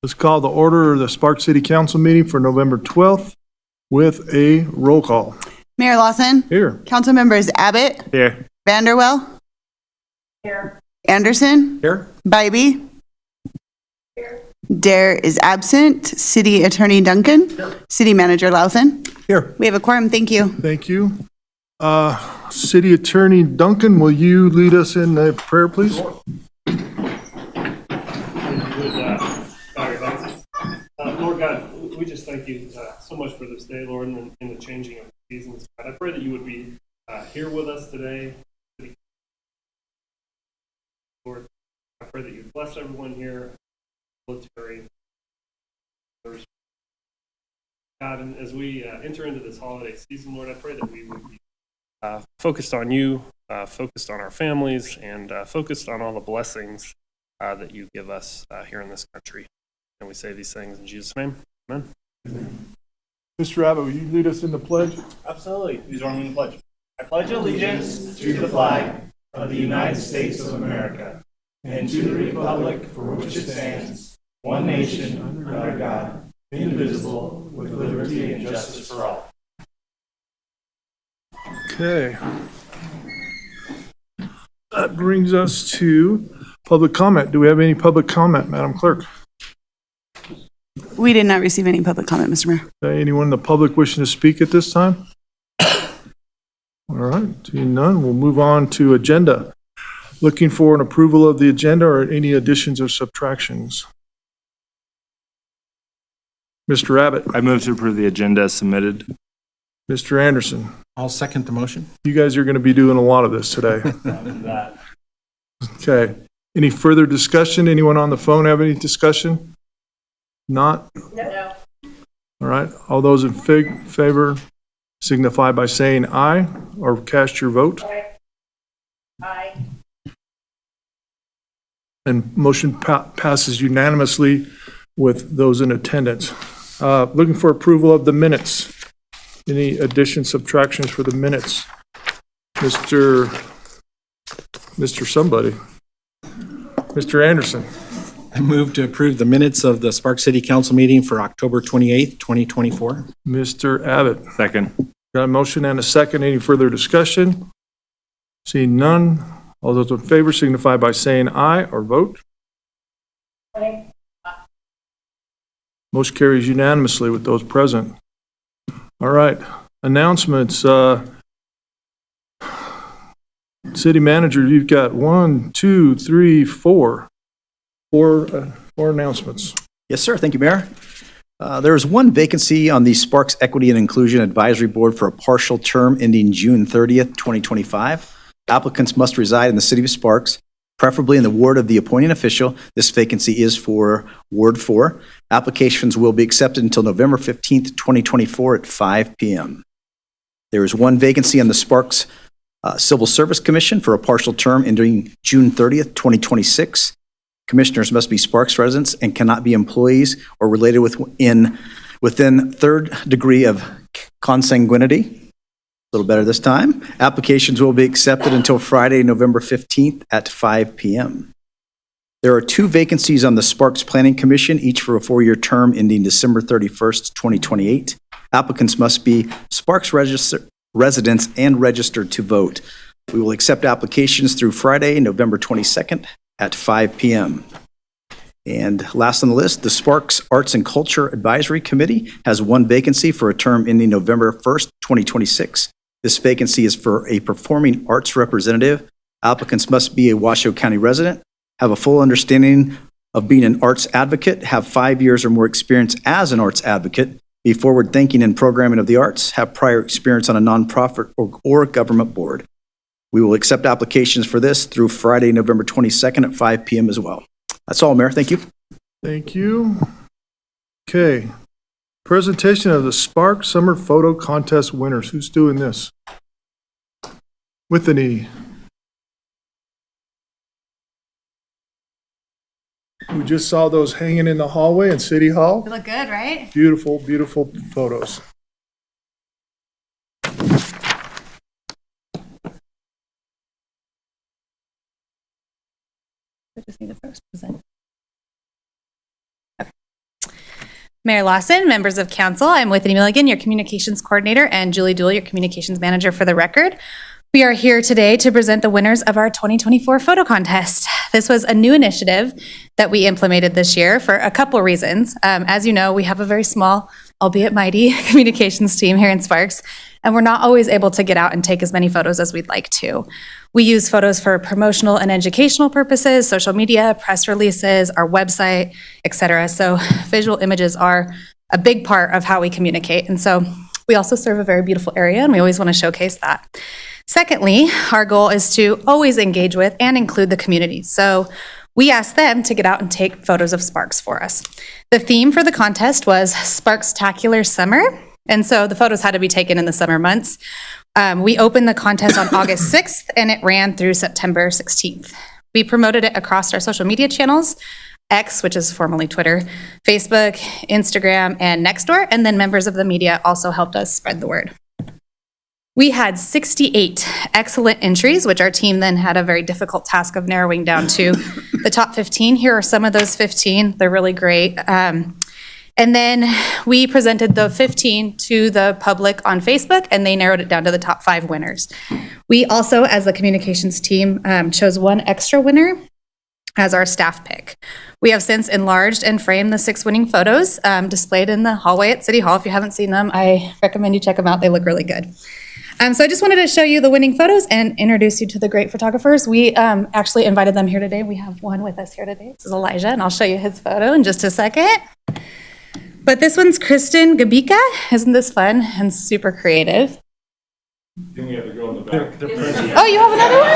Let's call the order of the Sparks City Council meeting for November 12th with a roll call. Mayor Lawson. Here. Council members Abbott. Here. Vanderwell. Here. Anderson. Here. Bybee. Here. Dare is absent. City Attorney Duncan. Here. City Manager Lauthen. Here. We have a quorum. Thank you. Thank you. City Attorney Duncan, will you lead us in a prayer, please? Sure. Lord God, we just thank you so much for this day, Lord, and the changing of seasons. God, I pray that you would be here with us today. Lord, I pray that you bless everyone here, military. God, and as we enter into this holiday season, Lord, I pray that we would be focused on you, focused on our families, and focused on all the blessings that you give us here in this country. And we say these things in Jesus' name. Amen. Mr. Abbott, will you lead us in the pledge? Absolutely. Please join me in the pledge. I pledge allegiance to the flag of the United States of America and to the republic for which it stands, one nation, under God, indivisible, with liberty and justice for all. Okay. That brings us to public comment. Do we have any public comment, Madam Clerk? We did not receive any public comment, Mr. Mayor. Anyone in the public wishing to speak at this time? All right, seeing none, we'll move on to agenda. Looking for an approval of the agenda or any additions or subtractions. Mr. Abbott, I move to approve the agenda as submitted. Mr. Anderson, I'll second the motion. you guys are going to be doing a lot of this today. Okay, any further discussion? Anyone on the phone have any discussion? Not? No. All right, all those in favor signify by saying aye or cast your vote. Aye. And motion passes unanimously with those in attendance. Looking for approval of the minutes. Any additions, subtractions for the minutes? Mr. Somebody. Mr. Anderson. I move to approve the minutes of the Sparks City Council meeting for October 28th, 2024. Mr. Abbott. Second. Got a motion and a second. Any further discussion? Seeing none. All those in favor signify by saying aye or vote. Aye. Motion carries unanimously with those present. All right, announcements. City Manager, you've got 1, 2, 3, 4 announcements. Yes, sir. Thank you, Mayor. There is one vacancy on the Sparks Equity and Inclusion Advisory Board for a partial term ending June 30th, 2025. Applicants must reside in the city of Sparks, preferably in the ward of the appointing official. This vacancy is for Ward 4. Applications will be accepted until November 15th, 2024 at 5 p.m. There is one vacancy on the Sparks Civil Service Commission for a partial term ending June 30th, 2026. Commissioners must be Sparks residents and cannot be employees or related within third degree of consanguinity. A little better this time. Applications will be accepted until Friday, November 15th at 5 p.m. There are two vacancies on the Sparks Planning Commission, each for a 4-year term ending December 31st, 2028. Applicants must be Sparks residents and registered to vote. We will accept applications through Friday, November 22nd at 5 p.m. And last on the list, the Sparks Arts and Culture Advisory Committee has one vacancy for a term ending November 1st, 2026. This vacancy is for a performing arts representative. Applicants must be a Washoe County resident, have a full understanding of being an arts advocate, have 5 years or more experience as an arts advocate, be forward-thinking in programming of the arts, have prior experience on a nonprofit or government board. We will accept applications for this through Friday, November 22nd at 5 p.m. as well. That's all, Mayor. Thank you. Thank you. Okay. Presentation of the Spark Summer Photo Contest winners. Who's doing this? With an E. We just saw those hanging in the hallway in City Hall. They look good, right? Beautiful, beautiful photos. I just need to first present. Mayor Lawson, members of council, I'm Whitney Milligan, your communications coordinator, and Julie Dool, your communications manager for the record. We are here today to present the winners of our 2024 photo contest. This was a new initiative that we implemented this year for a couple reasons. As you know, we have a very small, albeit mighty, communications team here in Sparks, and we're not always able to get out and take as many photos as we'd like to. We use photos for promotional and educational purposes, social media, press releases, our website, etc. So visual images are a big part of how we communicate. And so we also serve a very beautiful area, and we always want to showcase that. Secondly, our goal is to always engage with and include the community. So we asked them to get out and take photos of Sparks for us. The theme for the contest was Sparks-tacular Summer, and so the photos had to be taken in the summer months. We opened the contest on August 6th, and it ran through September 16th. We promoted it across our social media channels, X, which is formerly Twitter, Facebook, Instagram, and Nextdoor, and then members of the media also helped us spread the word. We had 68 excellent entries, which our team then had a very difficult task of narrowing down to the top 15. Here are some of those 15. They're really great. And then we presented the 15 to the public on Facebook, and they narrowed it down to the top 5 winners. We also, as the communications team, chose one extra winner as our staff pick. We have since enlarged and framed the 6 winning photos displayed in the hallway at City Hall. If you haven't seen them, I recommend you check them out. They look really good. So I just wanted to show you the winning photos and introduce you to the great photographers. We actually invited them here today. We have one with us here today. This is Elijah, and I'll show you his photo in just a second. But this one's Kristen Gabika. Isn't this fun and super creative? Then we have the girl in the back. Oh, you have another one?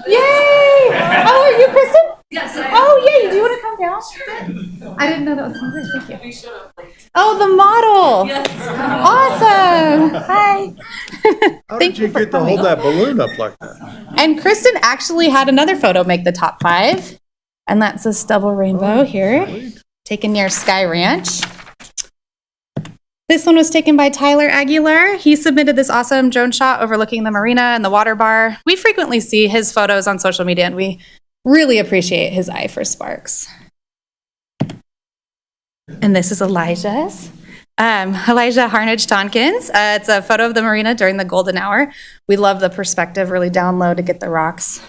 Yay! Oh, are you Kristen? Yes, I am. Oh, yay. Do you want to come down? I didn't know that was something. Thank you. Oh, the model. Yes. Awesome. Hi. How did you get to hold that balloon up like that? And Kristen actually had another photo make the top 5. And that's this double rainbow here, taken near Sky Ranch. This one was taken by Tyler Aguilar. He submitted this awesome drone shot overlooking the marina and the water bar. We frequently see his photos on social media, and we really appreciate his eye for Sparks. And this is Elijah's. Elijah Harnage Tonkins. It's a photo of the marina during the golden hour. We love the perspective, really down low to get the rocks.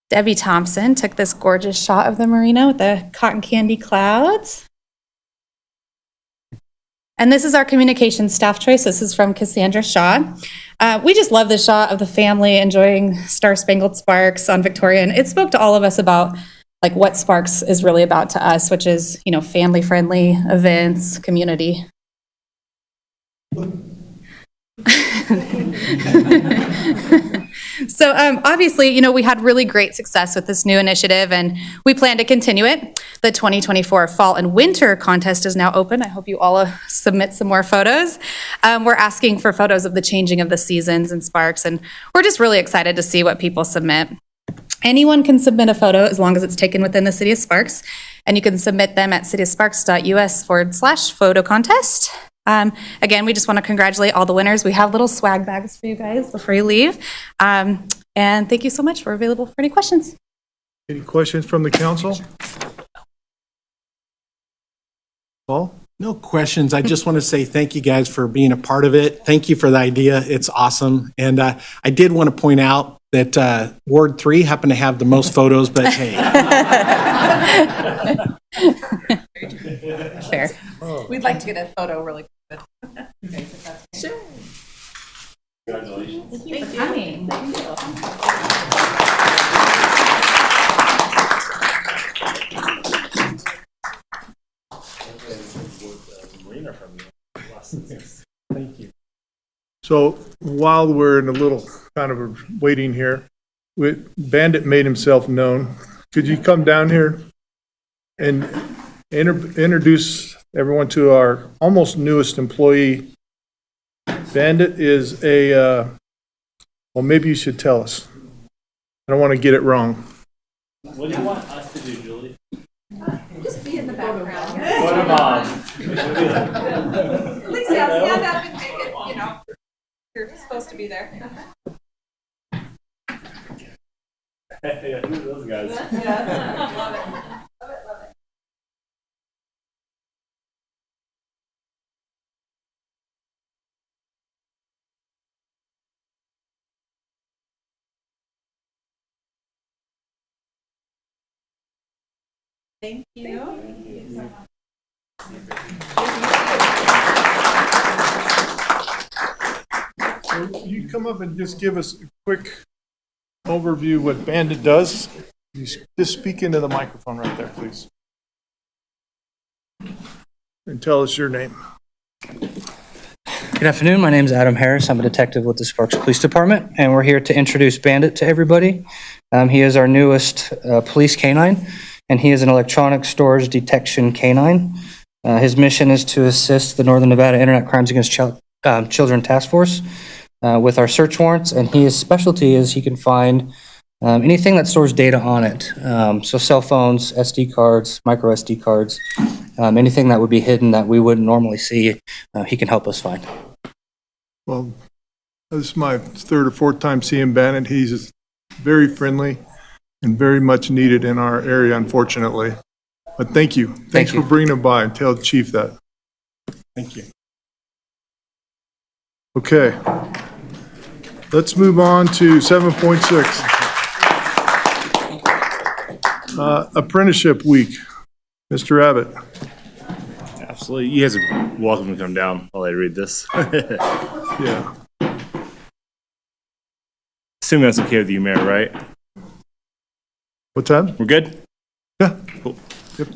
Debbie Thompson took this gorgeous shot of the marina with the cotton candy clouds. And this is our communications staff choice. This is from Cassandra Shaw. We just love the shot of the family enjoying Star Spangled Sparks on Victoria. And it spoke to all of us about like what Sparks is really about to us, which is, you know, family-friendly events, community. So obviously, you know, we had really great success with this new initiative, and we plan to continue it. The 2024 Fall and Winter Contest is now open. I hope you all submit some more photos. We're asking for photos of the changing of the seasons in Sparks, and we're just really excited to see what people submit. Anyone can submit a photo as long as it's taken within the City of Sparks, and you can submit them at cityofsparks.us/photo contest. Again, we just want to congratulate all the winners. We have little swag bags for you guys before you leave. And thank you so much. We're available for any questions. Any questions from the council? Paul? No questions. I just want to say thank you guys for being a part of it. Thank you for the idea. It's awesome. And I did want to point out that Ward 3 happened to have the most photos, but hey. Fair. We'd like to get a photo really quick. Sure. Congratulations. Thank you for coming. Thank you. Thank you. So while we're in a little kind of a waiting here, Bandit made himself known. Could you come down here and introduce everyone to our almost newest employee? Bandit is well, maybe you should tell us. I don't want to get it wrong. What do you want us to do, Julie? Just be in the background. What about? At least stand up and make it, you know, you're supposed to be there. Yeah, who are those guys? Yeah, love it. Thank you. You come up and just give us a quick overview of what Bandit does. You just speak into the microphone right there, please. And tell us your name. Good afternoon. My name is Adam Harris. I'm a detective with the Sparks Police Department, and we're here to introduce Bandit to everybody. He is our newest police canine, and he is an electronic storage detection canine. His mission is to assist the Northern Nevada Internet Crimes Against Children Task Force with our search warrants, and his specialty is he can find anything that stores data on it. So cell phones, SD cards, micro SD cards, anything that would be hidden that we wouldn't normally see, he can help us find. Well, this is my third or fourth time seeing Bandit. He's very friendly and very much needed in our area, unfortunately. But thank you. Thanks you. for bringing him by, and tell the chief that. Thank you. Okay. Let's move on to 7.6. Apprenticeship Week. Mr. Abbott. Absolutely. You guys are welcome to come down while I read this. Yeah. Assuming that's okay with you, Mayor, right? What's that? We're good? Yeah. Cool. Yep.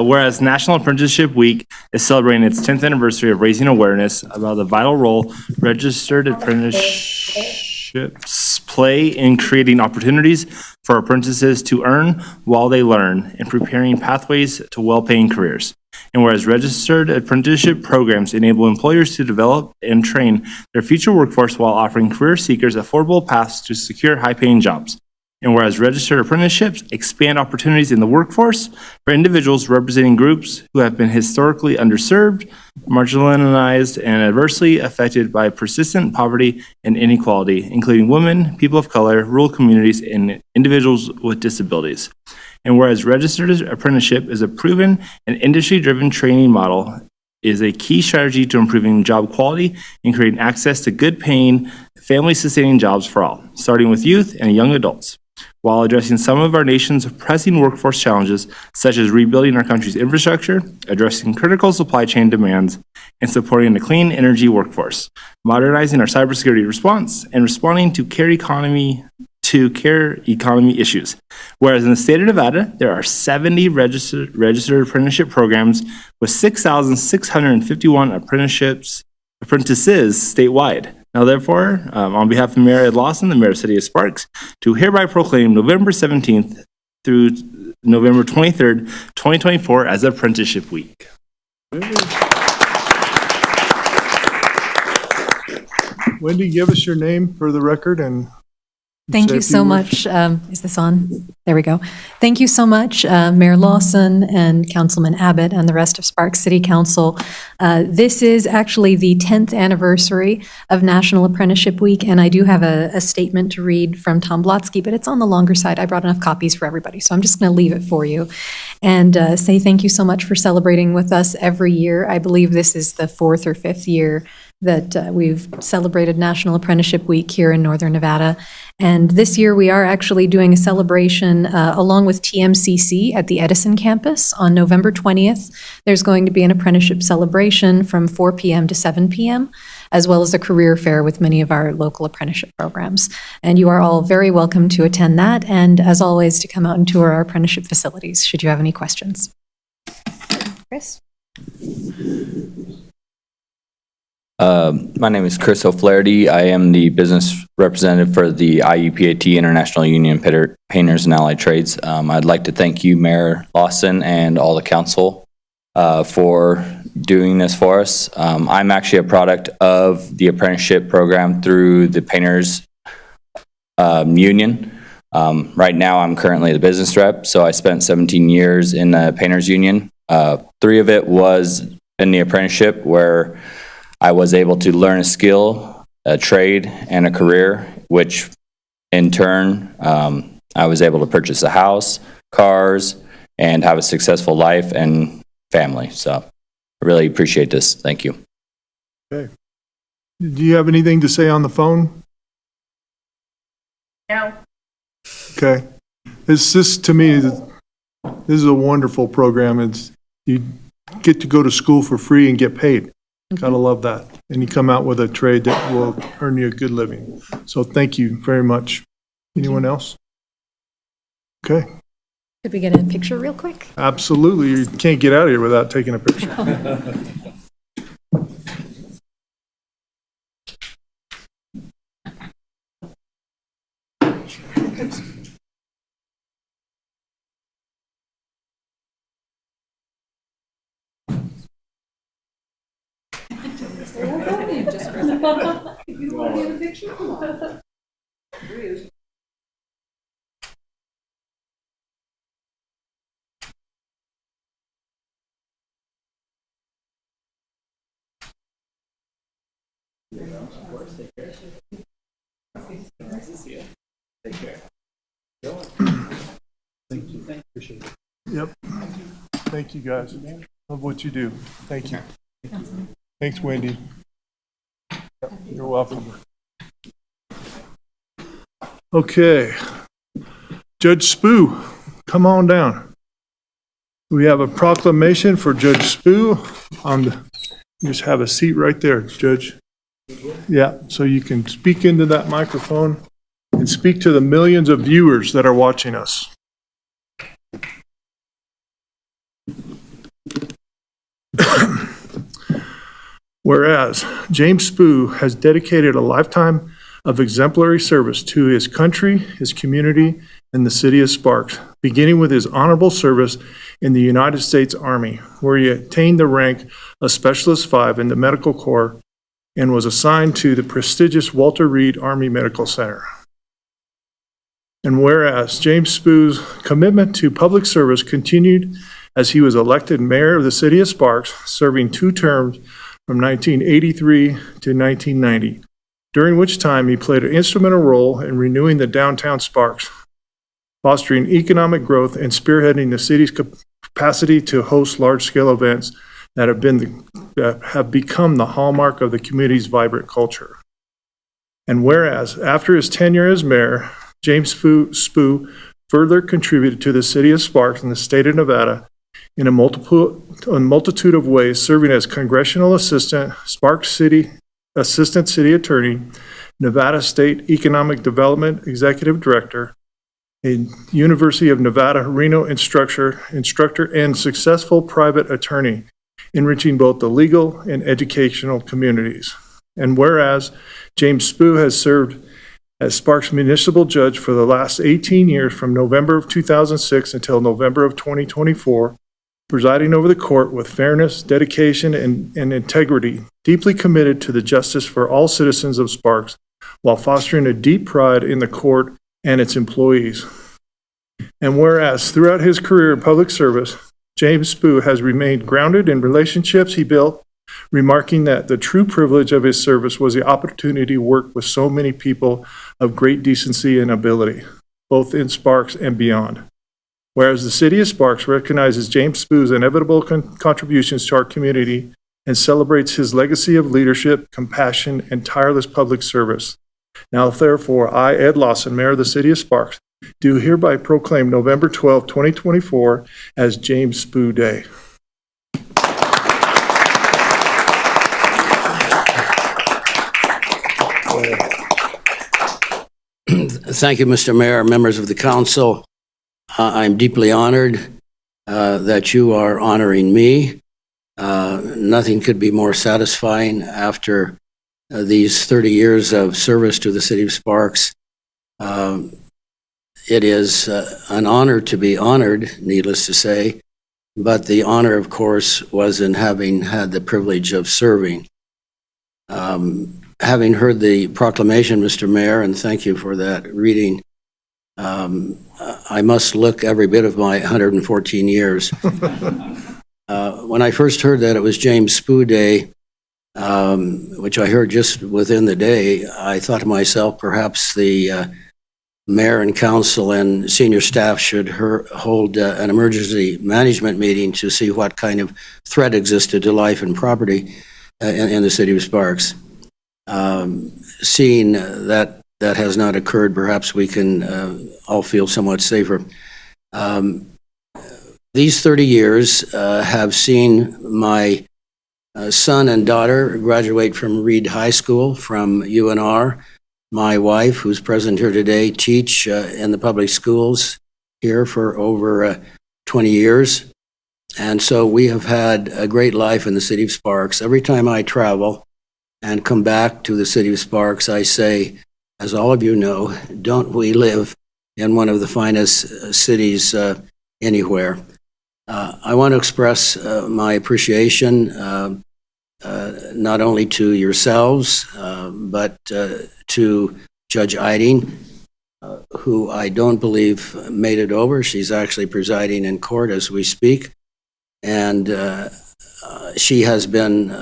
Whereas National Apprenticeship Week is celebrating its 10th anniversary of raising awareness about the vital role registered apprenticeships play in creating opportunities for apprentices to earn while they learn and preparing pathways to well-paying careers. And whereas registered apprenticeship programs enable employers to develop and train their future workforce while offering career seekers affordable paths to secure high-paying jobs. And whereas registered apprenticeships expand opportunities in the workforce for individuals representing groups who have been historically underserved, marginalized, and adversely affected by persistent poverty and inequality, including women, people of color, rural communities, and individuals with disabilities. And whereas registered apprenticeship is a proven and industry-driven training model, is a key strategy to improving job quality and creating access to good-paying, family-sustaining jobs for all, starting with youth and young adults, while addressing some of our nation's pressing workforce challenges, such as rebuilding our country's infrastructure, addressing critical supply chain demands, and supporting a clean energy workforce, modernizing our cybersecurity response, and responding to care economy issues. Whereas in the state of Nevada, there are 70 registered apprenticeship programs with 6,651 apprentices statewide. Now, therefore, on behalf of Mayor Ed Lawson, the Mayor of the City of Sparks, to hereby proclaim November 17th through November 23rd, 2024 as Apprenticeship Week. Wendy, give us your name for the record and Thank say you a few so words. much. Is this on? There we go. Thank you so much, Mayor Lawson and Councilman Abbott and the rest of Sparks City Council. This is actually the 10th anniversary of National Apprenticeship Week, and I do have a statement to read from Tom Blotsky, but it's on the longer side. I brought enough copies for everybody, so I'm just going to leave it for you and say thank you so much for celebrating with us every year. I believe this is the 4th or 5th year that we've celebrated National Apprenticeship Week here in Northern Nevada. And this year, we are actually doing a celebration along with TMCC at the Edison campus on November 20th. There's going to be an apprenticeship celebration from 4 p.m. to 7 p.m., as well as a career fair with many of our local apprenticeship programs. And you are all very welcome to attend that, and as always, to come out and tour our apprenticeship facilities, should you have any questions. Chris? My name is Chris O'Flaherty. I am the business representative for the IUPAT International Union of Painters and Allied Trades. I'd like to thank you, Mayor Lawson, and all the council for doing this for us. I'm actually a product of the apprenticeship program through the Painters Union. Right now, I'm currently the business rep, so I spent 17 years in the Painters Union. 3 of it was in the apprenticeship, where I was able to learn a skill, a trade, and a career, which in turn, I was able to purchase a house, cars, and have a successful life and family. So I really appreciate this. Thank you. Okay. Do you have anything to say on the phone? No. Okay. This to me, This is a wonderful program. You get to go to school for free and get paid. Gotta love that. And you come out with a trade that will earn you a good living. So thank you very much. Anyone else? Okay, Could we get a picture real quick? absolutely. You can't get out of here without taking a picture. Yep. Thank you, guys. Love what you do. Thank you. Thanks, Wendy. Yep, you're welcome. Okay. Judge Spoo, come on down. We have a proclamation for Judge Spoo on the, just have a seat right there, Judge. Yeah, so you can speak into that microphone and speak to the millions of viewers that are watching us. Whereas James Spoo has dedicated a lifetime of exemplary service to his country, his community, and the city of Sparks, beginning with his honorable service in the United States Army, where he attained the rank of Specialist 5 in the Medical Corps and was assigned to the prestigious Walter Reed Army Medical Center. And whereas James Spoo's commitment to public service continued as he was elected mayor of the city of Sparks, serving 2 terms from 1983 to 1990, during which time he played an instrumental role in renewing the downtown Sparks, fostering economic growth and spearheading the city's capacity to host large-scale events that have become the hallmark of the community's vibrant culture. And whereas after his tenure as mayor, James Spoo further contributed to the city of Sparks and the state of Nevada in a multitude of ways, serving as congressional assistant, Sparks City Assistant City Attorney, Nevada State Economic Development Executive Director, a University of Nevada, Reno instructor, and successful private attorney, enriching both the legal and educational communities. And whereas James Spoo has served as Sparks Municipal Judge for the last 18 years, from November of 2006 until November of 2024, presiding over the court with fairness, dedication, and integrity, deeply committed to the justice for all citizens of Sparks, while fostering a deep pride in the court and its employees. And whereas throughout his career in public service, James Spoo has remained grounded in relationships he built, remarking that the true privilege of his service was the opportunity to work with so many people of great decency and ability, both in Sparks and beyond. Whereas the city of Sparks recognizes James Spoo's inevitable contributions to our community and celebrates his legacy of leadership, compassion, and tireless public service. Now, therefore, I, Ed Lawson, Mayor of the City of Sparks, do hereby proclaim November 12, 2024 as James Spoo Day. Thank you, Mr. Mayor, members of the council. I'm deeply honored that you are honoring me. Nothing could be more satisfying after these 30 years of service to the city of Sparks. It is an honor to be honored, needless to say, but the honor, of course, was in having had the privilege of serving. Having heard the proclamation, Mr. Mayor, and thank you for that reading, I must look every bit of my 114 years. When I first heard that it was James Spoo Day, which I heard just within the day, I thought to myself, perhaps the mayor and council and senior staff should hold an emergency management meeting to see what kind of threat existed to life and property in the city of Sparks. Seeing that has not occurred, perhaps we can all feel somewhat safer. These 30 years have seen my son and daughter graduate from Reed High School, from UNR. My wife, who's present here today, teach in the public schools here for over 20 years. And so we have had a great life in the city of Sparks. Every time I travel and come back to the city of Sparks, I say, as all of you know, don't we live in one of the finest cities anywhere. I want to express my appreciation not only to yourselves, but to Judge Eiding, who I don't believe made it over. She's actually presiding in court as we speak. And she has been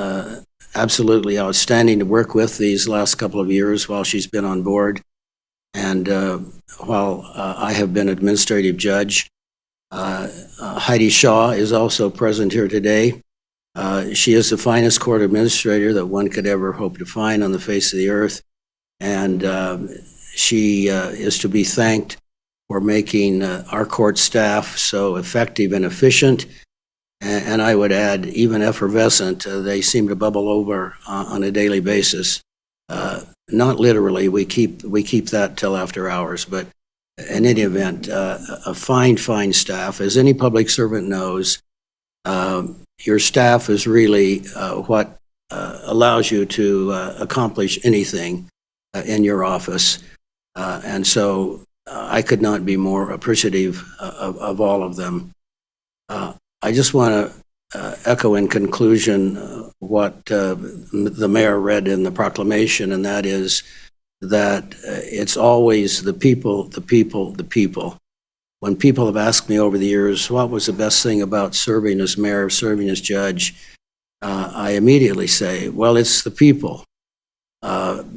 absolutely outstanding to work with these last couple of years while she's been on board. And while I have been administrative judge, Heidi Shaw is also present here today. She is the finest court administrator that one could ever hope to find on the face of the earth. And she is to be thanked for making our court staff so effective and efficient. And I would add, even effervescent. They seem to bubble over on a daily basis. Not literally, we keep that till after hours, but in any event, a fine staff. As any public servant knows, your staff is really what allows you to accomplish anything in your office. And so I could not be more appreciative of all of them. I just want to echo in conclusion what the mayor read in the proclamation, and that is that it's always the people, the people, the people. When people have asked me over the years, what was the best thing about serving as mayor, serving as judge, I immediately say, well, it's the people.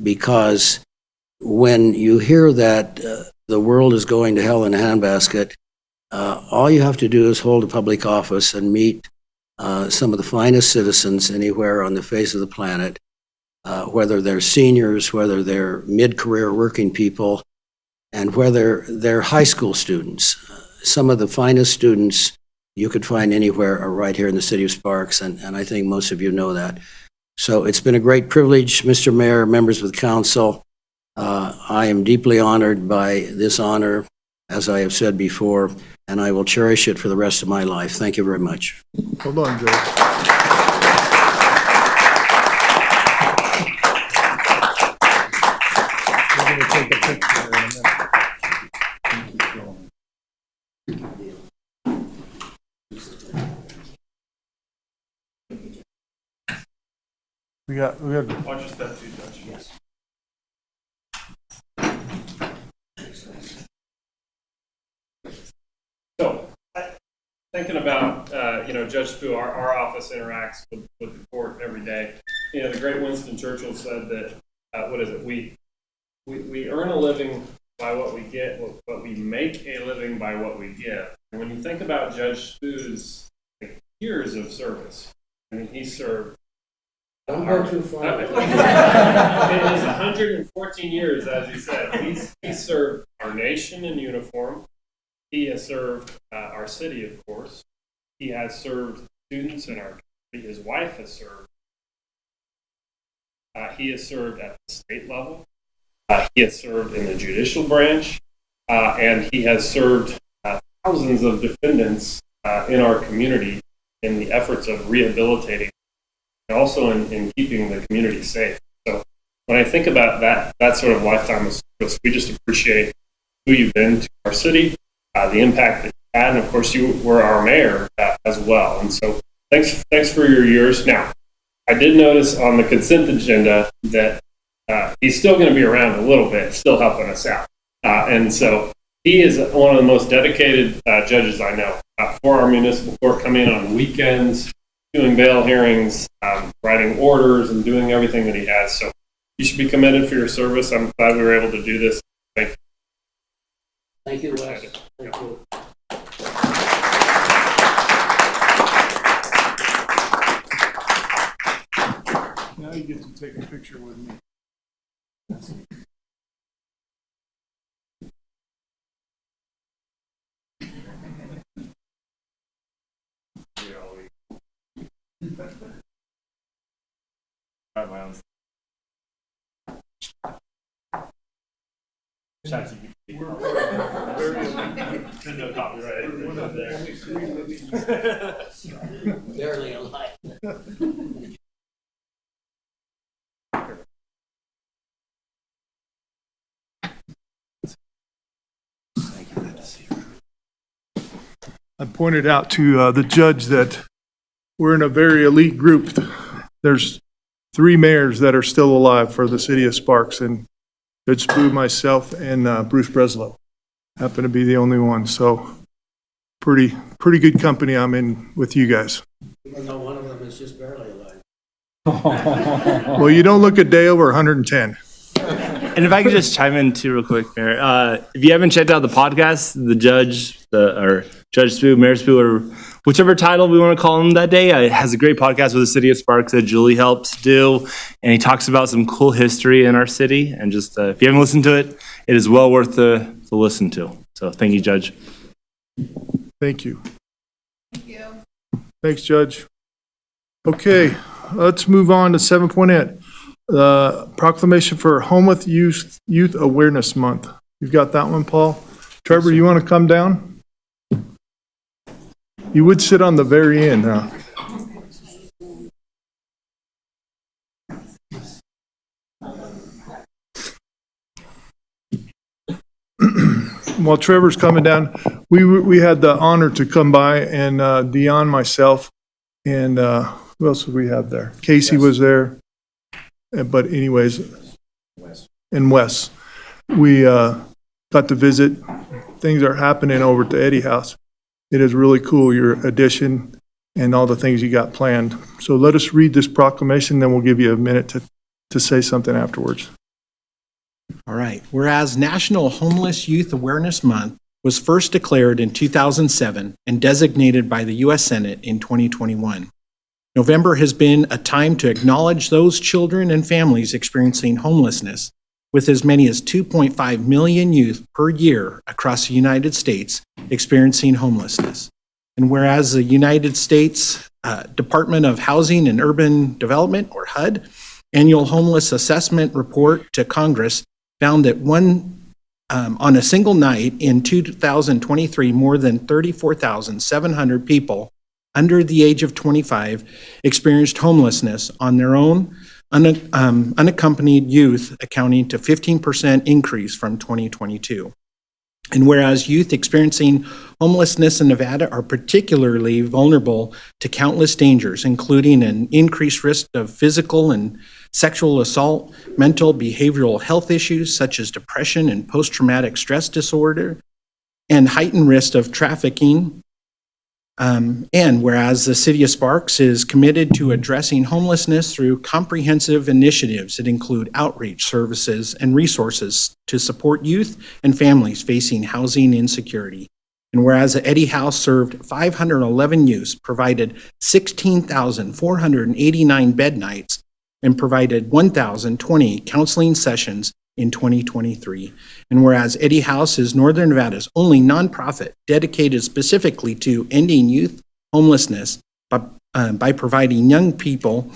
Because when you hear that the world is going to hell in a handbasket, all you have to do is hold a public office and meet some of the finest citizens anywhere on the face of the planet, whether they're seniors, whether they're mid-career working people, and whether they're high school students. Some of the finest students you could find anywhere are right here in the city of Sparks, and I think most of you know that. So it's been a great privilege, Mr. Mayor, members of the council. I am deeply honored by this honor, as I have said before, and I will cherish it for the rest of my life. Thank you very much. Hold on, Judge. We're going to take a picture in a minute. We got. Watch your step too, Judge. Yes. So, thinking about, Judge Spoo, our office interacts with the court every day. The great Winston Churchill said that, we earn a living by what we get, but we make a living by what we give. And when you think about Judge Spoo's years of service, he served. Don't go too far. It is 114 years, as he said. He served our nation in uniform. He has served our city, of course. He has served students in our country. His wife has served. He has served at the state level. He has served in the judicial branch. And he has served thousands of defendants in our community in the efforts of rehabilitating and also in keeping the community safe. So when I think about that sort of lifetime of service, we just appreciate who you've been to our city, the impact that you had, and of course you were our mayor as well. And so thanks for your years. Now, I did notice on the consent agenda that he's still going to be around a little bit, still helping us out. And so he is one of the most dedicated judges I know for our municipal court, coming in on weekends, doing bail hearings, writing orders, and doing everything that he has. So you should be commended for your service. I'm glad we were able to do this. Thank you. Thank you, Les. Thank you. Now you get to take a picture with me. No copyright. Barely alive. I pointed out to the judge that we're in a very elite group. There's 3 mayors that are still alive for the city of Sparks, and Judge Spoo, myself, and Bruce Breslow happen to be the only ones. So pretty good company I'm in with you guys. Even though one of them is just barely alive. Well, you don't look a day over 110. And if I could just chime in too real quick, Mayor. If you haven't checked out the podcast, the judge, or Judge Spoo, Mayor Spoo, or whichever title we want to call him that day, has a great podcast with the city of Sparks that Julie helped do. And he talks about some cool history in our city. And just, if you haven't listened to it, it is well worth to listen to. So thank you, Judge. Thank you. Thank you. Thanks, Judge. Okay, let's move on to 7.8. Proclamation for Homeless Youth Awareness Month. You've got that one, Paul? Trevor, you want to come down? You would sit on the very end, huh? While Trevor's coming down, we had the honor to come by, and Dion, myself, and who else did we have there? Casey was there. But anyways, and Wes, we got to visit. Things are happening over at the Eddie House. It is really cool, your addition and all the things you got planned. So let us read this proclamation, then we'll give you a minute to say something afterwards. All right. Whereas National Homeless Youth Awareness Month was first declared in 2007 and designated by the U.S. Senate in 2021. November has been a time to acknowledge those children and families experiencing homelessness, with as many as 2.5 million youth per year across the United States experiencing homelessness. And whereas the United States Department of Housing and Urban Development, or HUD, annual homeless assessment report to Congress found that on a single night in 2023, more than 34,700 people under the age of 25 experienced homelessness on their own, unaccompanied youth, accounting to 15% increase from 2022. And whereas youth experiencing homelessness in Nevada are particularly vulnerable to countless dangers, including an increased risk of physical and sexual assault, mental behavioral health issues such as depression and post-traumatic stress disorder, and heightened risk of trafficking. And whereas the City of Sparks is committed to addressing homelessness through comprehensive initiatives that include outreach services and resources to support youth and families facing housing insecurity. And whereas the Eddie House served 511 youths, provided 16,489 bed nights, and provided 1,020 counseling sessions in 2023. And whereas Eddie House is Northern Nevada's only nonprofit dedicated specifically to ending youth homelessness by providing young people,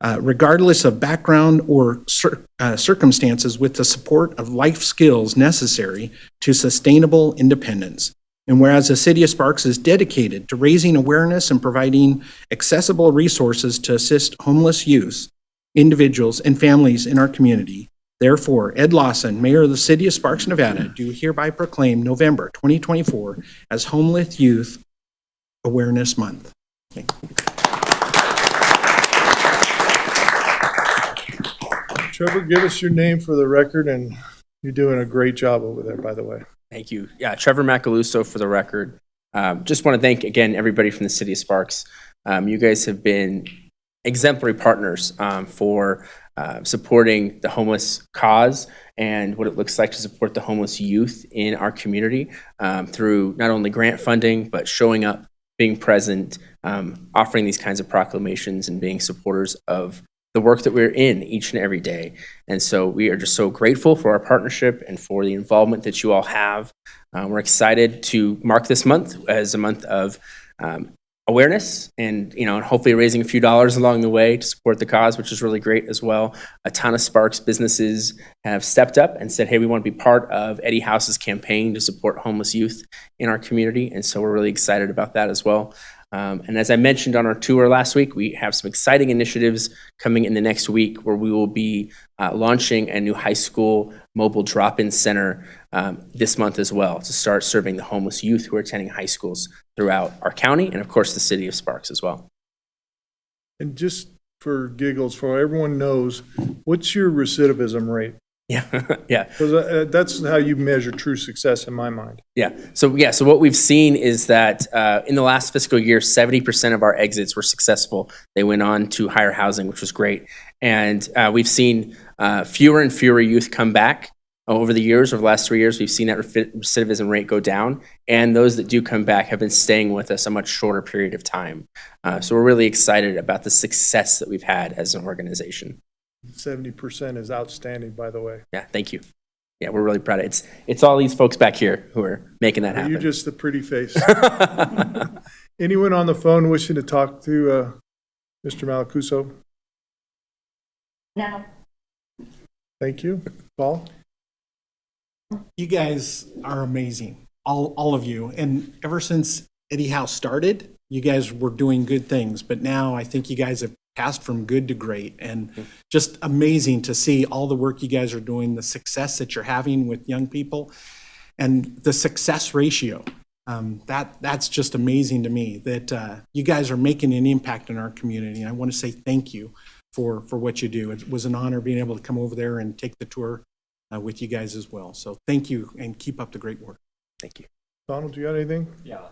regardless of background or circumstances, with the support of life skills necessary to sustainable independence. And whereas the City of Sparks is dedicated to raising awareness and providing accessible resources to assist homeless youth, individuals, and families in our community, therefore, Ed Lawson, Mayor of the City of Sparks, Nevada, do hereby proclaim November 2024 as Homeless Youth Awareness Month. Okay. Trevor, give us your name for the record, and you're doing a great job over there, by the way. Thank you. Yeah, Trevor Macaluso for the record. Just want to thank, again, everybody from the City of Sparks. You guys have been exemplary partners for supporting the homeless cause and what it looks like to support the homeless youth in our community through not only grant funding, but showing up, being present, offering these kinds of proclamations, and being supporters of the work that we're in each and every day. And so we are just so grateful for our partnership and for the involvement that you all have. We're excited to mark this month as a month of awareness and, and hopefully raising a few dollars along the way to support the cause, which is really great as well. A ton of Sparks businesses have stepped up and said, hey, we want to be part of Eddie House's campaign to support homeless youth in our community. And so we're really excited about that as well. And as I mentioned on our tour last week, we have some exciting initiatives coming in the next week where we will be launching a new high school mobile drop-in center this month as well to start serving the homeless youth who are attending high schools throughout our county and, of course, the city of Sparks as well. And just for giggles, for everyone knows, what's your recidivism rate? Yeah, yeah. Because that's how you measure true success in my mind. So what we've seen is that in the last fiscal year, 70% of our exits were successful. They went on to higher housing, which was great. And we've seen fewer and fewer youth come back over the years. Over the last 3 years, we've seen that recidivism rate go down. And those that do come back have been staying with us a much shorter period of time. So we're really excited about the success that we've had as an organization. 70% is outstanding, by the way. Yeah, thank you. Yeah, we're really proud of it. It's all these folks back here who are making that happen. You're just the pretty face. Anyone on the phone wishing to talk to Mr. Malacuso? No. Thank you. Paul? You guys are amazing, all of you. And ever since Eddie House started, you guys were doing good things. But now I think you guys have passed from good to great, and just amazing to see all the work you guys are doing, the success that you're having with young people, and the success ratio. That's just amazing to me that you guys are making an impact in our community. And I want to say thank you for what you do. It was an honor being able to come over there and take the tour with you guys as well. So thank you, and keep up the great work. Thank you. Donald, do you got anything? Yeah.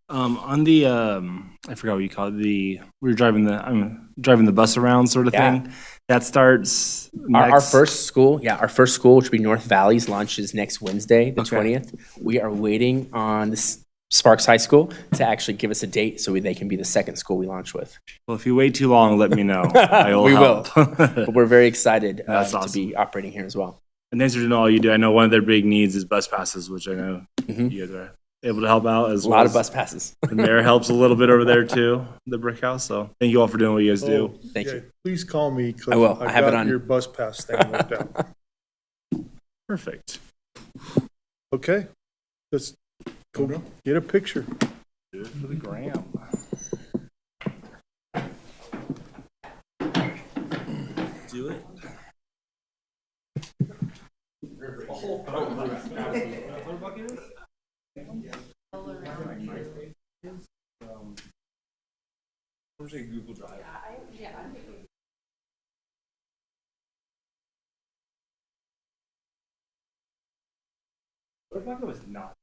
On the I forgot what you call it. I'm driving the bus around sort of thing. That starts our first school. Yeah, our first school, which will be North Valley's, launches next Wednesday, the 20th. We are waiting on this Sparks High School to actually give us a date so they can be the second school we launch with. Well, if you wait too long, let me know. I will We help. will. But we're very excited That's to awesome. be operating here as well. And thanks for doing all you do. I know one of their big needs is bus passes, which I know you guys are able to help out as A well. lot of bus passes. The mayor helps a little bit over there too, the brick house. So thank you all for doing what you guys do. Thank you. Please call me. 'Cause I will. I've I have it got on. your bus pass thing worked out. Perfect. Okay, let's go get a picture. Do it for the gram. Do it. Google Drive. What if I was not?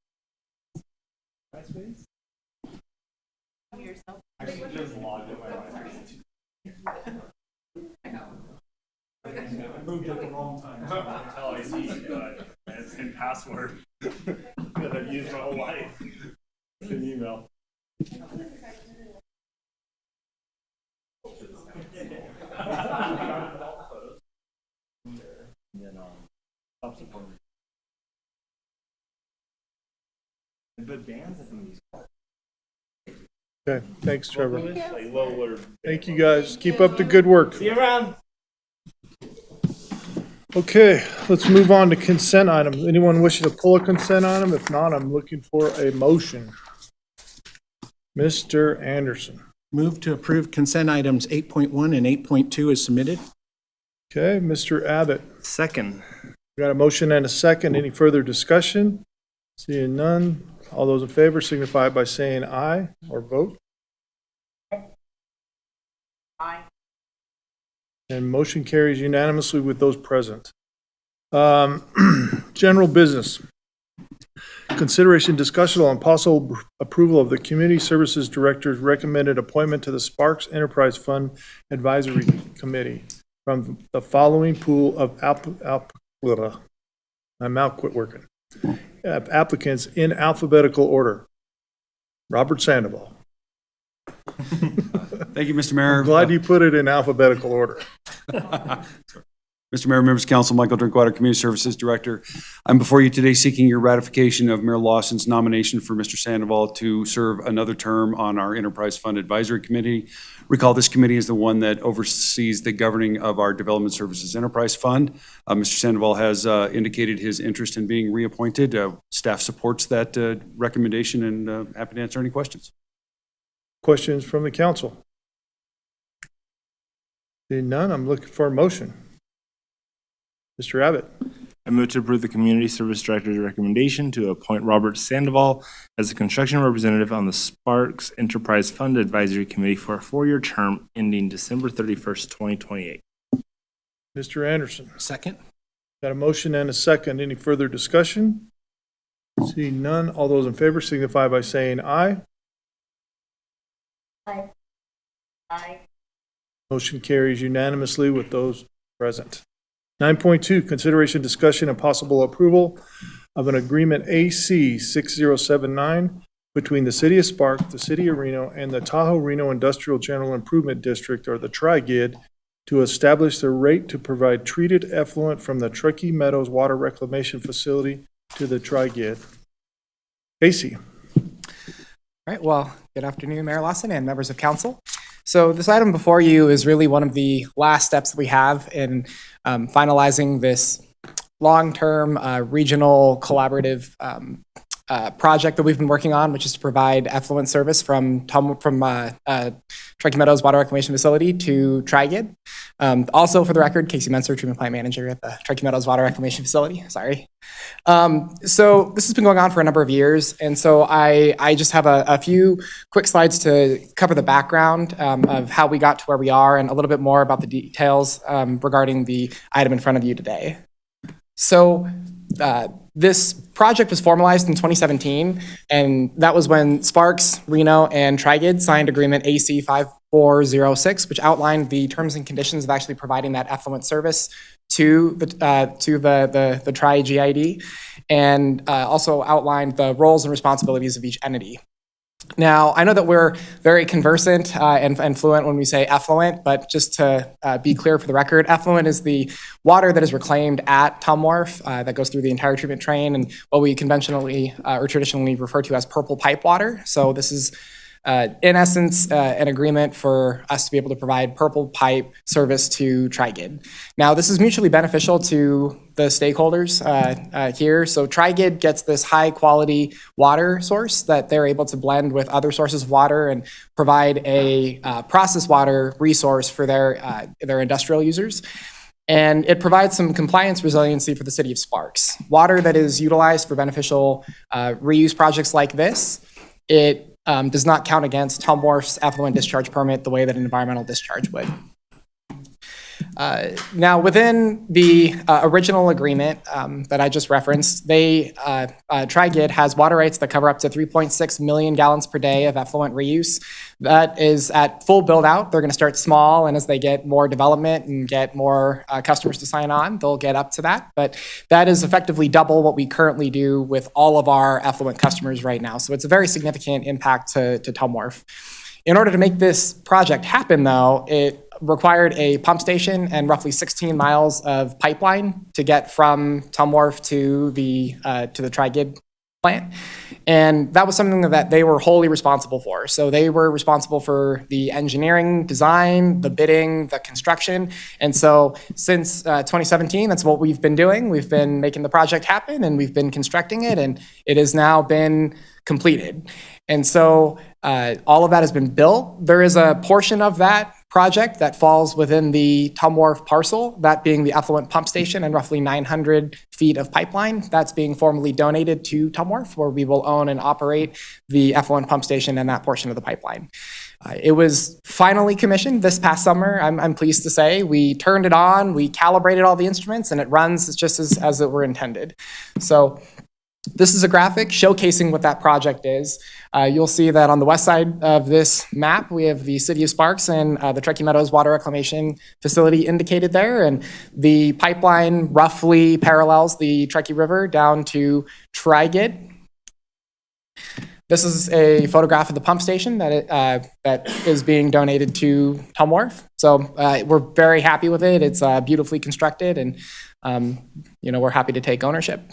MySpace? I should just log in my MySpace. I moved at the wrong time. Until I see the same password that I've used my whole life. An email. But bands, I think these. Okay, thanks, Trevor. Thank you, guys. Keep up the good work. See you around. Okay, let's move on to consent items. Anyone wishing to pull a consent item? If not, I'm looking for a motion. Mr. Anderson. Move to approve consent items 8.1 and 8.2 as submitted. Okay, Mr. Abbott. Second. We got a motion and a second. Any further discussion? Seeing none. All those in favor signify by saying aye or vote. Aye. And motion carries unanimously with those present. General business. Consideration, discussion on possible approval of the Community Services Director's recommended appointment to the Sparks Enterprise Fund Advisory Committee from the following pool of applicants in alphabetical order. Robert Sandoval. Thank you, Mr. Mayor. I'm glad you put it in alphabetical order. Mr. Mr. Mayor, members of council, Michael Drinkwater, Community Services Director. I'm before you today seeking your ratification of Mayor Lawson's nomination for Mr. Sandoval to serve another term on our Enterprise Fund Advisory Committee. Recall, this committee is the one that oversees the governing of our Development Services Enterprise Fund. Mr. Sandoval has indicated his interest in being reappointed. Staff supports that recommendation and happy to answer any questions. Questions from the council? Seeing none, I'm looking for a motion. Mr. Abbott. I move to approve the Community Service Director's recommendation to appoint Robert Sandoval as the construction representative on the Sparks Enterprise Fund Advisory Committee for a 4-year term ending December 31st, 2028. Mr. Anderson. Second? Got a motion and a second. Any further discussion? Seeing none, all those in favor signify by saying aye. Aye. Aye. Motion carries unanimously with those present. 9.2, consideration, discussion, and possible approval of an agreement AC 6079 between the City of Sparks, the City of Reno, and the Tahoe Reno Industrial General Improvement District, or the TRIGID, to establish the rate to provide treated effluent from the Truckee Meadows Water Reclamation Facility to the TRIGID. Casey. All right, well, good afternoon, Mayor Lawson and members of council. So this item before you is really one of the last steps that we have in finalizing this long-term regional collaborative project that we've been working on, which is to provide effluent service from Truckee Meadows Water Reclamation Facility to TRIGID. Also, for the record, Casey Menser, Treatment Plant Manager at the Truckee Meadows Water Reclamation Facility. Sorry. So this has been going on for a number of years, and so I just have a few quick slides to cover the background of how we got to where we are and a little bit more about the details regarding the item in front of you today. So this project was formalized in 2017, and that was when Sparks, Reno, and TRIGID signed agreement AC 5406, which outlined the terms and conditions of actually providing that effluent service to the TRIGID, and also outlined the roles and responsibilities of each entity. Now, I know that we're very conversant and fluent when we say effluent, but just to be clear for the record, effluent is the water that is reclaimed at Tom Wharf that goes through the entire treatment train and what we conventionally or traditionally refer to as purple pipe water. So this is, in essence, an agreement for us to be able to provide purple pipe service to TRIGID. Now, this is mutually beneficial to the stakeholders here. So TRIGID gets this high quality water source that they're able to blend with other sources of water and provide a processed water resource for their industrial users. And it provides some compliance resiliency for the City of Sparks. Water that is utilized for beneficial reuse projects like this, it does not count against Tom Wharf's effluent discharge permit the way that an environmental discharge would. Now, within the original agreement that I just referenced, TRIGID has water rights that cover up to 3.6 million gallons per day of effluent reuse. That is at full build out. They're going to start small, and as they get more development and get more customers to sign on, they'll get up to that. But that is effectively double what we currently do with all of our effluent customers right now. So it's a very significant impact to Tom Wharf. In order to make this project happen, though, it required a pump station and roughly 16 miles of pipeline to get from Tom Wharf to the TRIGID plant. And that was something that they were wholly responsible for. So they were responsible for the engineering, design, the bidding, the construction. And so since 2017, that's what we've been doing. We've been making the project happen, and we've been constructing it, and it has now been completed. And so all of that has been built. There is a portion of that project that falls within the Tom Wharf parcel, that being the effluent pump station and roughly 900 feet of pipeline. That's being formally donated to Tom Wharf, where we will own and operate the effluent pump station and that portion of the pipeline. It was finally commissioned this past summer, I'm pleased to say. We turned it on, we calibrated all the instruments, and it runs just as it were intended. So this is a graphic showcasing what that project is. You'll see that on the west side of this map, we have the City of Sparks and the Truckee Meadows Water Reclamation Facility indicated there. And the pipeline roughly parallels the Truckee River down to TRIGID. This is a photograph of the pump station that is being donated to Tom Wharf. So we're very happy with it. It's beautifully constructed, and we're happy to take ownership.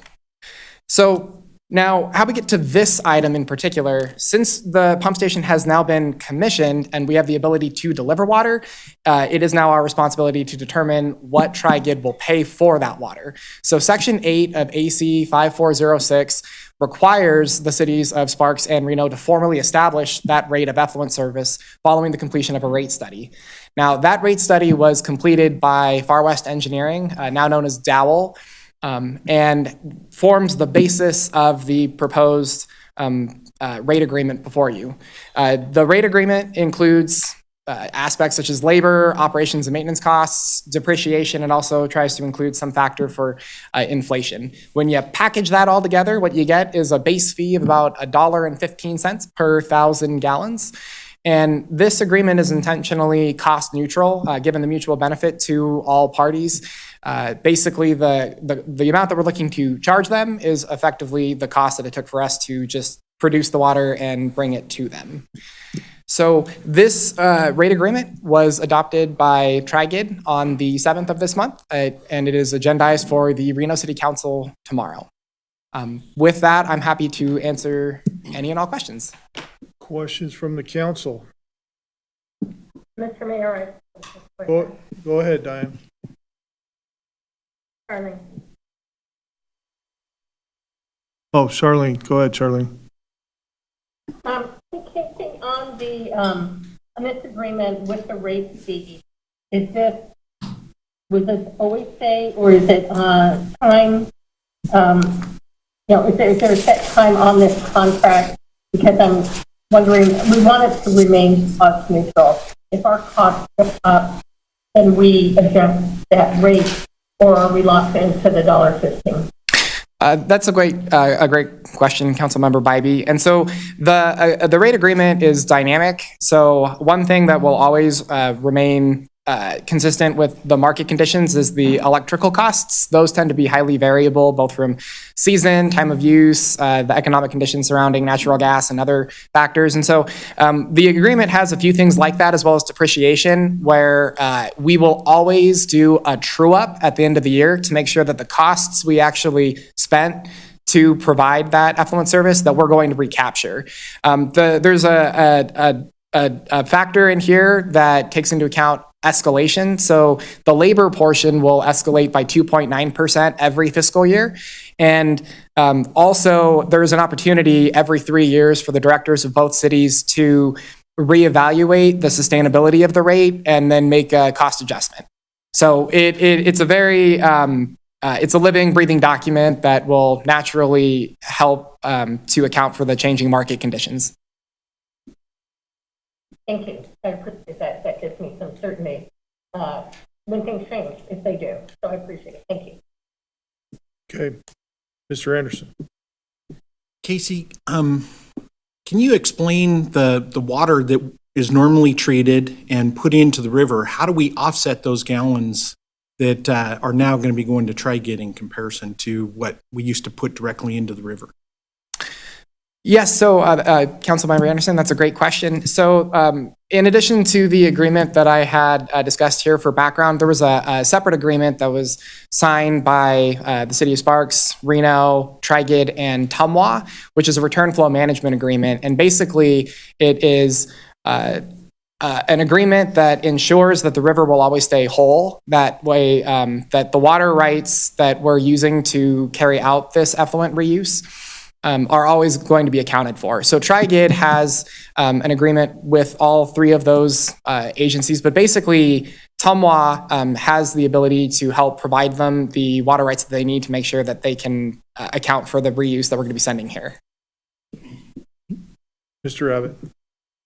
So now, how we get to this item in particular, since the pump station has now been commissioned and we have the ability to deliver water, it is now our responsibility to determine what Tri-Gid will pay for that water. So Section 8 of AC 5406 requires the cities of Sparks and Reno to formally establish that rate of effluent service following the completion of a rate study. Now, that rate study was completed by Far West Engineering, now known as Dowell, and forms the basis of the proposed rate agreement before you. The rate agreement includes aspects such as labor, operations and maintenance costs, depreciation, and also tries to include some factor for inflation. When you package that all together, what you get is a base fee of about $1.15 per 1,000 gallons. And this agreement is intentionally cost neutral, given the mutual benefit to all parties. Basically, the amount that we're looking to charge them is effectively the cost that it took for us to just produce the water and bring it to them. So this rate agreement was adopted by Tri-Gid on the 7th of this month, and it is agendized for the Reno City Council tomorrow. With that, I'm happy to answer any and all questions. Questions from the council? Mr. Mayor, Go ahead, Diane. Charlene. Oh, Charlene, go ahead, Charlene. Casey, on this agreement with the rate fee, was this always say, or is it time? Is there a set time on this contract? Because I'm wondering, we want it to remain cost neutral. If our costs go up, then we adjust that rate, or are we locked into the $1.15? That's a great question, Councilmember Bybee. And so the rate agreement is dynamic. So one thing that will always remain consistent with the market conditions is the electrical costs. Those tend to be highly variable, both from season, time of use, the economic conditions surrounding natural gas and other factors. And so the agreement has a few things like that, as well as depreciation, where we will always do a true up at the end of the year to make sure that the costs we actually spent to provide that effluent service that we're going to recapture. There's a factor in here that takes into account escalation. So the labor portion will escalate by 2.9% every fiscal year. And also there's an opportunity every 3 years for the directors of both cities to reevaluate the sustainability of the rate and then make a cost adjustment. So it's a very, it's a living, breathing document that will naturally help to account for the changing market conditions. Thank you. I appreciate that. That gives me some certainty when things change, if they do. So I appreciate it. Thank you. Okay. Mr. Anderson. Casey, can you explain the water that is normally treated and put into the river? How do we offset those gallons that are now going to be going to Tri-Gid in comparison to what we used to put directly into the river? Yes, so Councilmember Anderson, that's a great question. So in addition to the agreement that I had discussed here for background, there was a separate agreement that was signed by the City of Sparks, Reno, Tri-Gid, and Tumwa, which is a return flow management agreement. And basically it is an agreement that ensures that the river will always stay whole. That way, that the water rights that we're using to carry out this effluent reuse are always going to be accounted for. So Tri-Gid has an agreement with all three of those agencies, but basically Tumwa has the ability to help provide them the water rights that they need to make sure that they can account for the reuse that we're going to be sending here. Mr. Abbott.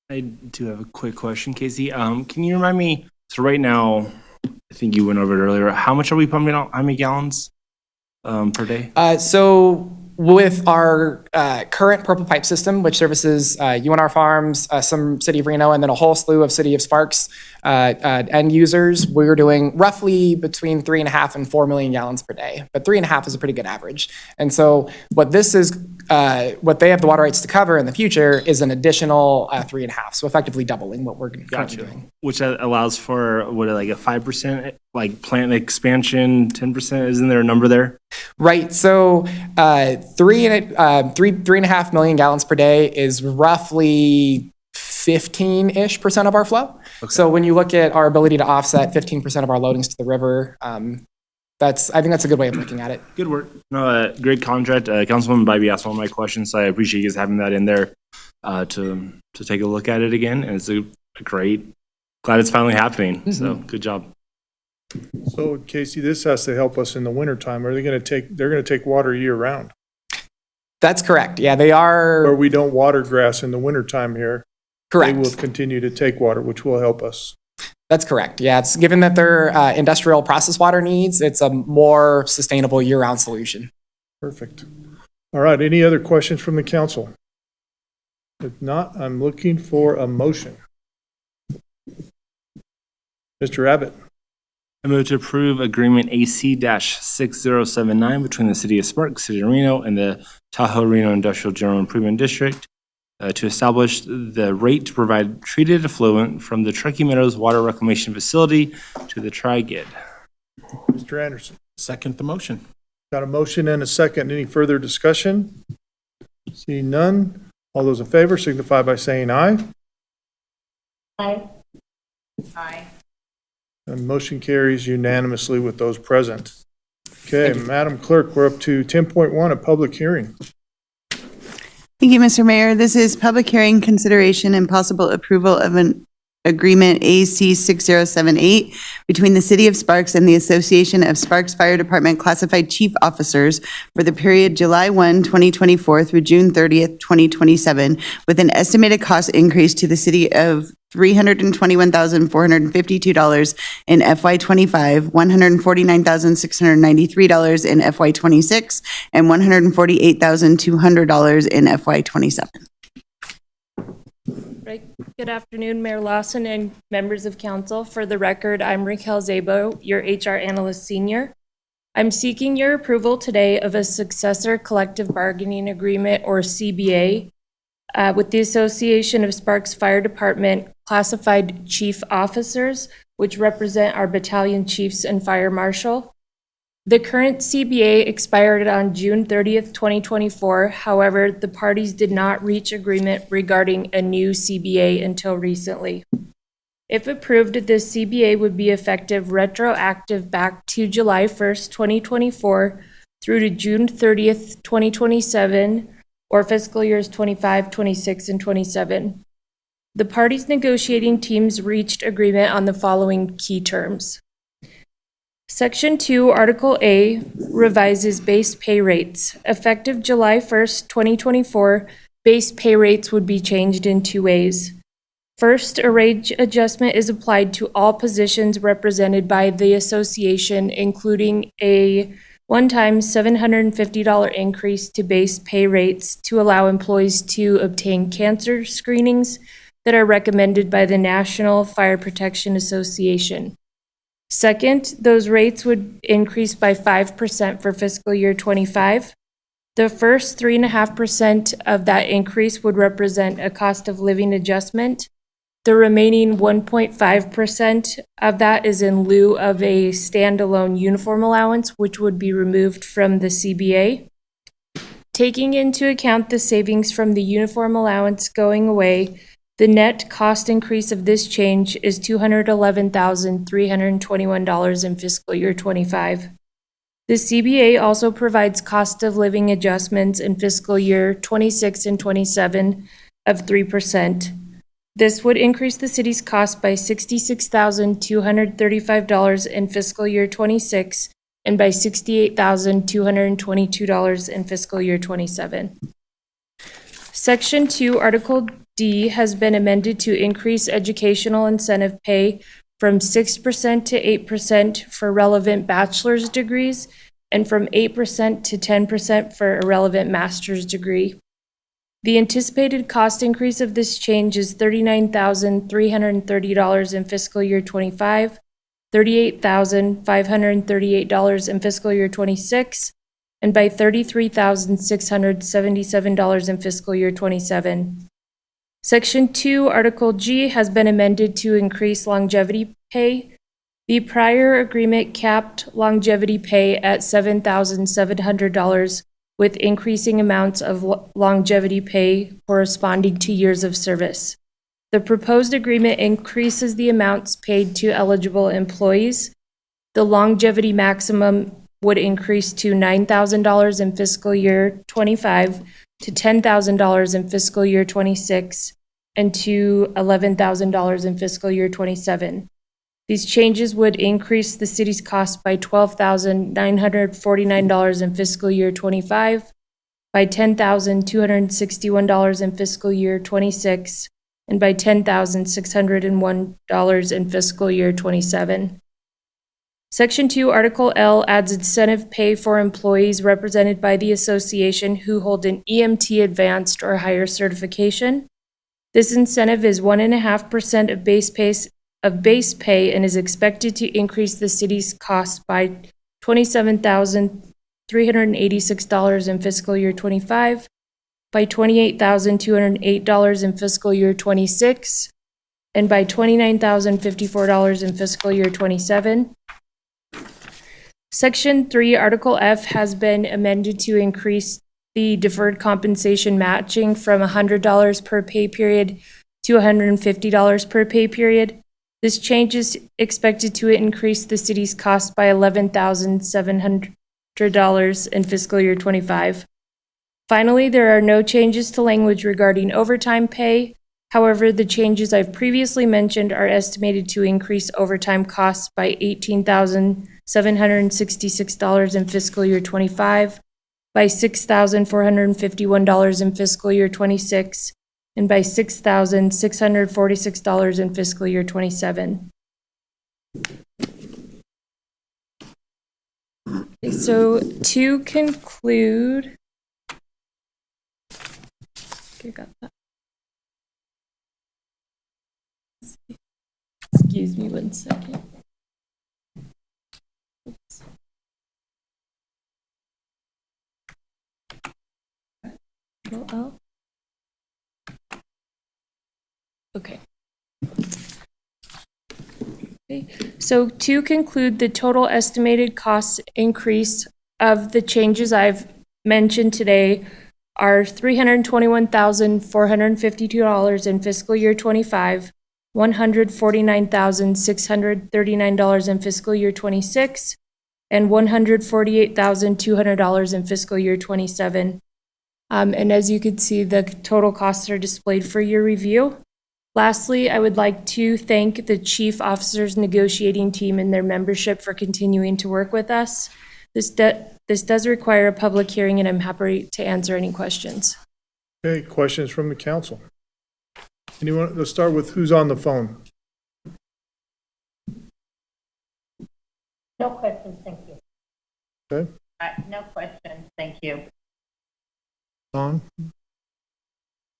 I do have a quick question, Casey. Can you remind me, so right now, I think you went over it earlier, how much are we pumping out, how many gallons per day? So with our current Purple Pipe system, which services UNR Farms, some City of Reno, and then a whole slew of City of Sparks end users, we're doing roughly between 3.5 and 4 million gallons per day. But 3.5 is a pretty good average. And so what this is, what they have the water rights to cover in the future is an additional 3.5. So effectively doubling what we're currently doing. Which allows for, what, like a 5%, like plant expansion, 10%? Isn't there a number there? Right. So 3.5 million gallons per day is roughly 15-ish% of our flow. So when you look at our ability to offset 15% of our loadings to the river, I think that's a good way of looking at it. Good work. No, great contract. Councilwoman Bybee asked one of my questions, so I appreciate you guys having that in there to take a look at it again. And it's a great, glad it's finally happening. So good job. So Casey, this has to help us in the wintertime. Are they going to they're going to take water year round? That's correct. Yeah, they are. Or we don't water grass in the wintertime here. Correct. They will continue to take water, which will help us. That's correct. Yeah, it's given that their industrial process water needs, it's a more sustainable year-round solution. Perfect. All right, any other questions from the council? If not, I'm looking for a motion. Mr. Abbott. I move to approve agreement AC-6079 between the City of Sparks, City of Reno, and the Tahoe Reno Industrial General Improvement District to establish the rate to provide treated effluent from the Truckee Meadows Water Reclamation Facility to the Tri-GID. Mr. Anderson. Second the motion. Got a motion and a second. Any further discussion? Seeing none. All those in favor signify by saying aye. Aye. Aye. And motion carries unanimously with those present. Okay, Madam Clerk, we're up to 10.1, a public hearing. Thank you, Mr. Mayor. This is public hearing consideration and possible approval of an agreement AC 6078 between the City of Sparks and the Association of Sparks Fire Department Classified Chief Officers for the period July 1, 2024 through June 30th, 2027, with an estimated cost increase to the city of $321,452 in FY25, $149,693 in FY26, and $148,200 in FY27. Right. Good afternoon, Mayor Lawson and members of council. For the record, I'm Raquel Zabo, your HR Analyst Senior. I'm seeking your approval today of a successor collective bargaining agreement, or CBA, with the Association of Sparks Fire Department Classified Chief Officers, which represent our battalion chiefs and fire marshal. The current CBA expired on June 30th, 2024. However, the parties did not reach agreement regarding a new CBA until recently. If approved, this CBA would be effective retroactive back to July 1st, 2024 through to June 30th, 2027, or fiscal years 25, 26, and 27. The parties' negotiating teams reached agreement on the following key terms. Section 2, Article A, revises base pay rates. Effective July 1st, 2024, base pay rates would be changed in two ways. First, a wage adjustment is applied to all positions represented by the association, including a one-time $750 increase to base pay rates to allow employees to obtain cancer screenings that are recommended by the National Fire Protection Association. Second, those rates would increase by 5% for fiscal year 25. The first 3.5% of that increase would represent a cost of living adjustment. The remaining 1.5% of that is in lieu of a standalone uniform allowance, which would be removed from the CBA. Taking into account the savings from the uniform allowance going away, the net cost increase of this change is $211,321 in fiscal year 25. The CBA also provides cost of living adjustments in fiscal year 26 and 27 of 3%. This would increase the city's cost by $66,235 in fiscal year 26 and by $68,222 in fiscal year 27. Section 2, Article D has been amended to increase educational incentive pay from 6% to 8% for relevant bachelor's degrees and from 8% to 10% for a relevant master's degree. The anticipated cost increase of this change is $39,330 in fiscal year '25, $38,538 in fiscal year '26, and by $33,677 in fiscal year '27. Section 2, Article G has been amended to increase longevity pay. The prior agreement capped longevity pay at $7,700 with increasing amounts of longevity pay corresponding to years of service. The proposed agreement increases the amounts paid to eligible employees. The longevity maximum would increase to $9,000 in fiscal year '25, to $10,000 in fiscal year '26, and to $11,000 in fiscal year '27. These changes would increase the city's cost by $12,949 in fiscal year '25, by $10,261 in fiscal year '26, and by $10,601 in fiscal year '27. Section 2, Article L adds incentive pay for employees represented by the association who hold an EMT advanced or higher certification. This incentive is 1.5% of base pay and is expected to increase the city's cost by $27,386 in fiscal year '25, by $28,208 in fiscal year '26, and by $29,054 in fiscal year '27. Section 3, Article F has been amended to increase the deferred compensation matching from $100 per pay period to $150 per pay period. This change is expected to increase the city's cost by $11,700 in fiscal year '25. Finally, there are no changes to language regarding overtime pay. However, the changes I've previously mentioned are estimated to increase overtime costs by $18,766 in fiscal year '25, by $6,451 in fiscal year '26, and by $6,646 in fiscal year '27. Okay, so to conclude, okay, got that. Excuse me one second. Oops. Control L. Okay. Okay. So to conclude, the total estimated cost increase of the changes I've mentioned today are $321,452 in fiscal year '25, $149,639 in fiscal year '26, and $148,200 in fiscal year '27. And as you can see, the total costs are displayed for your review. Lastly, I would like to thank the Chief Officers Negotiating Team and their membership for continuing to work with us. This does require a public hearing, and I'm happy to answer any questions. Okay, questions from the council? Anyone? Let's start with who's on the phone. No questions, thank you. Okay, No questions, thank you. on.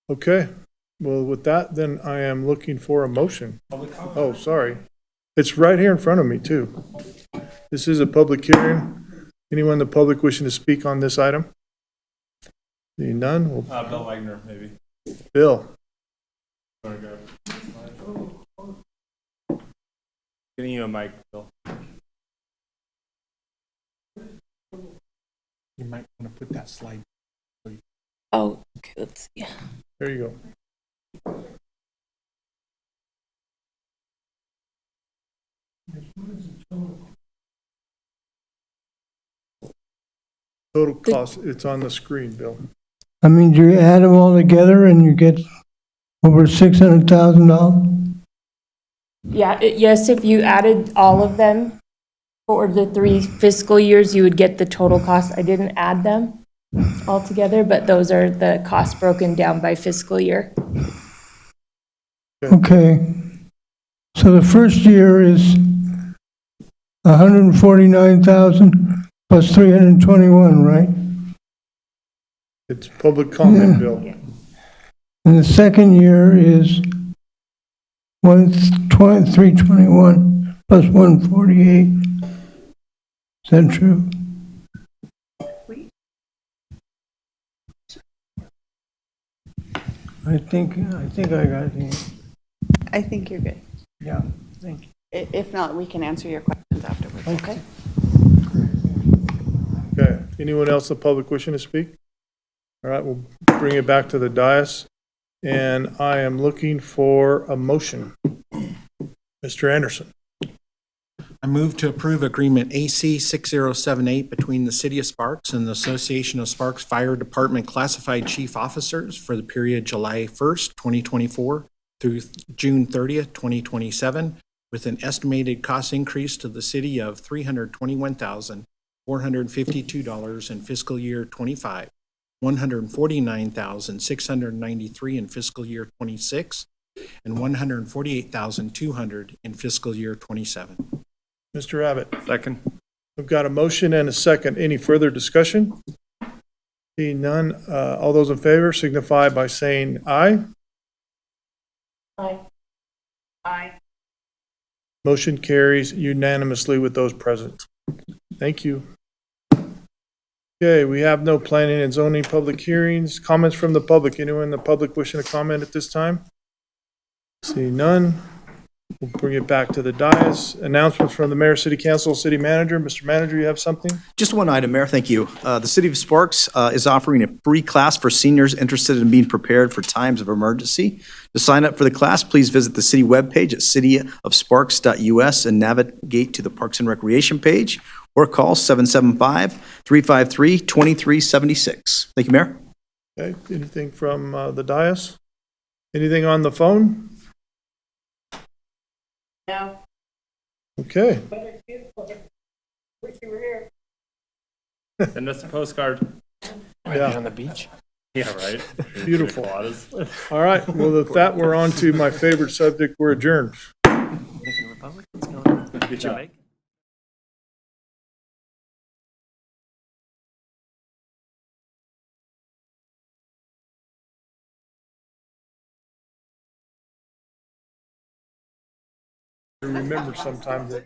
Okay, well, with that, then I am looking for a motion. Oh, sorry. It's right here in front of me, too. This is a public hearing. Anyone in the public wishing to speak on this item? Seeing none, we'll Bill Wagner, maybe. Bill. Getting you a mic, Bill. You might want to put that slide. Oh, okay, let's see. There you go. Total cost, it's on the screen, Bill. I mean, do you add them all together and you get over $600,000? Yeah, yes, if you added all of them for the 3 fiscal years, you would get the total cost. I didn't add them all together, but those are the costs broken down by fiscal year. Okay. So the first year is 149,000 plus 321, right? It's public comment, Bill. And the second year is 321 plus 148. Is that true? I think I got it. I think you're good. Yeah, thank you. If not, we can answer your questions afterwards, okay? Okay, anyone else in the public wishing to speak? All right, we'll bring it back to the dais, and I am looking for a motion. Mr. Anderson. I move to approve agreement AC 6078 between the City of Sparks and the Association of Sparks Fire Department Classified Chief Officers for the period July 1st, 2024 through June 30th, 2027, with an estimated cost increase to the city of $321,452 in fiscal year '25, $149,693 in fiscal year '26, and $148,200 in fiscal year '27. Mr. Abbott. Second. We've got a motion and a second. Any further discussion? Seeing none, all those in favor signify by saying aye. Aye. Aye. Motion carries unanimously with those present. Thank you. Okay, we have no planning and zoning public hearings. Comments from the public. Anyone in the public wishing to comment at this time? Seeing none, we'll bring it back to the dais. Announcements from the mayor, city council, city manager. Mr. Manager, you have something? Just one item, Mayor, thank you. The City of Sparks is offering a free class for seniors interested in being prepared for times of emergency. To sign up for the class, please visit the city webpage at cityofsparks.us and navigate to the Parks and Recreation page, or call 775-353-2376. Thank you, Mayor. Okay, anything from the dais? Anything on the phone? No. Okay. But it's beautiful. Wish you were here. Send us a postcard. Yeah. On the beach? Yeah, right. Beautiful. All right, well, with that, we're on to my favorite subject. We're adjourned. Good job. Remember sometimes that